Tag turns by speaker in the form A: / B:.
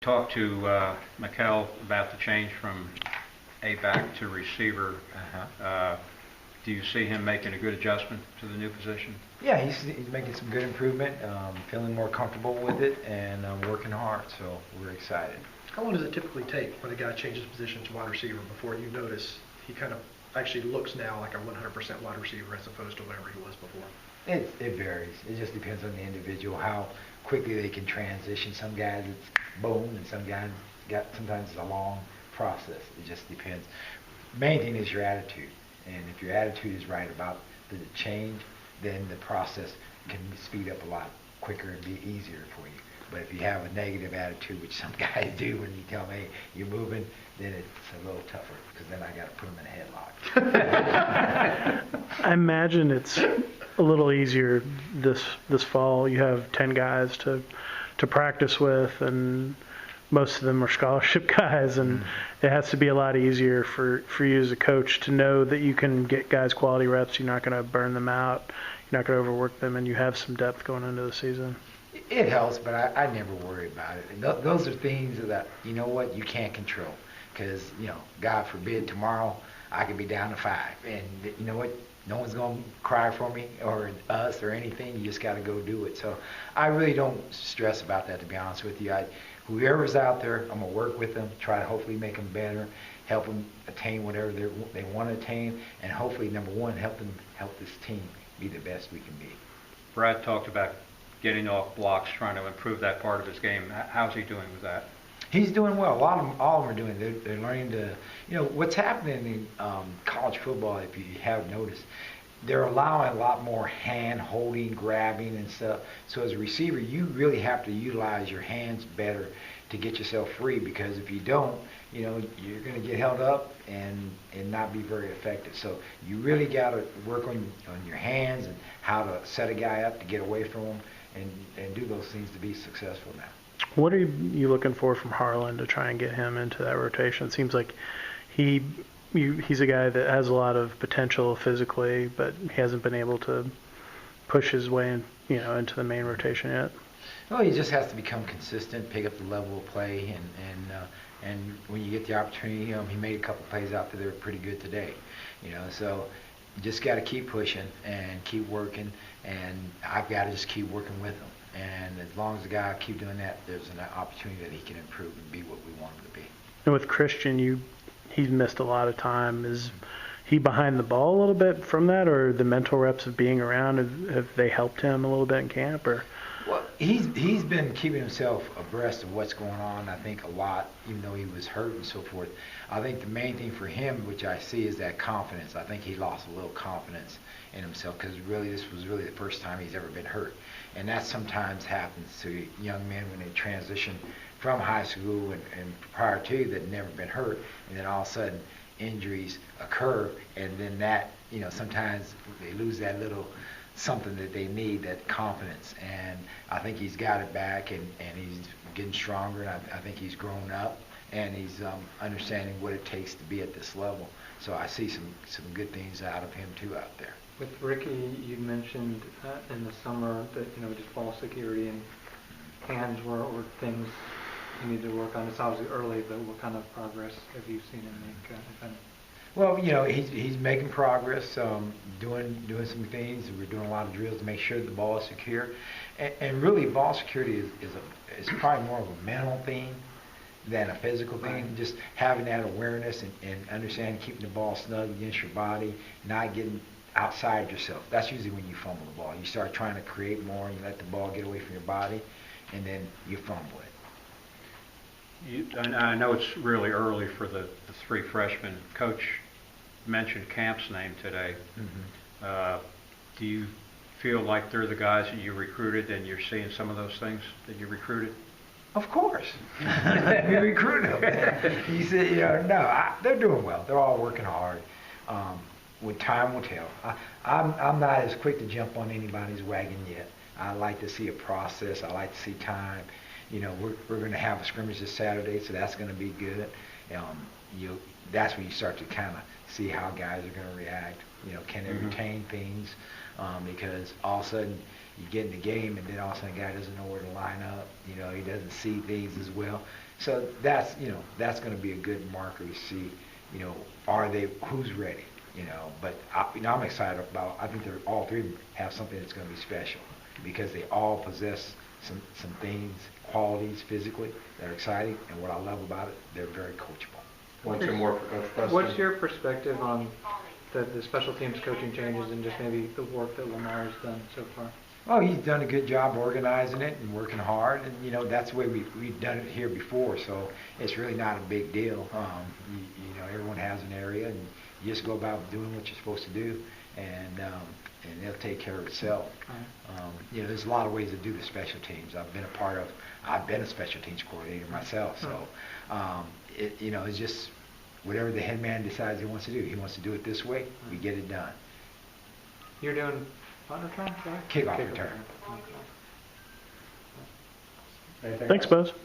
A: talked to Mikel about the change from A-back to receiver. Do you see him making a good adjustment to the new position?
B: Yeah, he's making some good improvement, feeling more comfortable with it, and working hard, so we're excited.
C: How long does it typically take when a guy changes position to wide receiver before you notice he kind of actually looks now like a 100% wide receiver as opposed to whatever he was before?
B: It varies. It just depends on the individual, how quickly they can transition. Some guys it's boom, and some guys sometimes it's a long process. It just depends. Main thing is your attitude, and if your attitude is right about the change, then the process can speed up a lot quicker and be easier for you. But if you have a negative attitude, which some guys do when you tell them, hey, you're moving, then it's a little tougher, because then I got to put them in a headlock.
D: I imagine it's a little easier this fall. You have 10 guys to practice with, and most of them are scholarship guys, and it has to be a lot easier for you as a coach to know that you can get guys quality reps. You're not going to burn them out. You're not going to overwork them, and you have some depth going into the season.
B: It helps, but I never worry about it. Those are things that, you know what, you can't control. Because, God forbid, tomorrow I could be down to 5. And you know what? No one's going to cry for me or us or anything. You just got to go do it. So I really don't stress about that, to be honest with you. Whoever's out there, I'm going to work with them, try to hopefully make them better, help them attain whatever they want to attain, and hopefully, number one, help this team be the best we can be.
A: Brad talked about getting off blocks, trying to improve that part of his game. How's he doing with that?
B: He's doing well. All of them are doing. They're learning to, what's happening in college football, if you have noticed, they're allowing a lot more hand holding, grabbing and stuff. So as a receiver, you really have to utilize your hands better to get yourself free, because if you don't, you're going to get held up and not be very effective. So you really got to work on your hands and how to set a guy up to get away from him and do those things to be successful now.
D: What are you looking for from Harlan to try and get him into that rotation? It seems like he's a guy that has a lot of potential physically, but he hasn't been able to push his way into the main rotation yet.
B: Well, he just has to become consistent, pick up the level of play, and when you get the opportunity, he made a couple plays out there that were pretty good today. So you just got to keep pushing and keep working, and I've got to just keep working with him. And as long as the guy keep doing that, there's an opportunity that he can improve and be what we want him to be.
D: And with Christian, he's missed a lot of time. Is he behind the ball a little bit from that, or the mental reps of being around, have they helped him a little bit in camp? Or
B: well, he's been keeping himself abreast of what's going on, I think, a lot, even though he was hurt and so forth. I think the main thing for him, which I see, is that confidence. I think he lost a little confidence in himself, because really this was really the first time he's ever been hurt. And that sometimes happens to young men when they transition from high school and prior to that never been hurt, and then all of a sudden injuries occur, and then that, sometimes they lose that little something that they need, that confidence. And I think he's got it back, and he's getting stronger, and I think he's grown up, and he's understanding what it takes to be at this level. So I see some good things out of him too out there.
E: With Ricky, you mentioned in the summer that just ball security and hands were things you need to work on. It's obviously early, but what kind of progress have you seen him make? If any?
B: Well, he's making progress, doing some things. We're doing a lot of drills to make sure the ball is secure, and really ball security is probably more of a mental thing than a physical thing. Right. Just having that awareness and understanding, keeping the ball snug against your body, not getting outside yourself. That's usually when you fumble the ball. You start trying to create more, and you let the ball get away from your body, and then you fumble it.
A: I know it's really early for the 3 freshmen. Coach mentioned Camp's name today. Mm-hmm. Do you feel like they're the guys that you recruited, and you're seeing some of those things that you recruited?
B: Of course. We recruited them. He said, they're doing well. They're all working hard. With time will tell. I'm not as quick to jump on anybody's wagon yet. I like to see a process. I like to see time. We're going to have a scrimmage this Saturday, so that's going to be good. That's when you start to kind of see how guys are going to react. Can they retain things? Because all of a sudden you get in the game, and then all of a sudden a guy doesn't know where to line up. He doesn't see things as well. So that's, that's going to be a good marker to see, who's ready, But I'm excited about, I think all three of them have something that's going to be special because they all possess some things, qualities physically that are exciting. And what I love about it, they're very coachable.
F: One, two more for Coach Preston.
E: What's your perspective on the special teams coaching changes and just maybe the work that Lamar's done so far?
B: Oh, he's done a good job organizing it and working hard, and that's the way we've done it here before, so it's really not a big deal. Everyone has an area, and you just go about doing what you're supposed to do, and it'll take care of itself.
E: Right.
B: There's a lot of ways to do the special teams. I've been a special teams coordinator myself, so it's just whatever the head man decides he wants to do. He wants to do it this way, we get it done.
E: You're doing punt return? Sorry?
B: Kickoff return.
E: Okay.
F: Anything
D: Thanks,
F: else?
D: Buzz.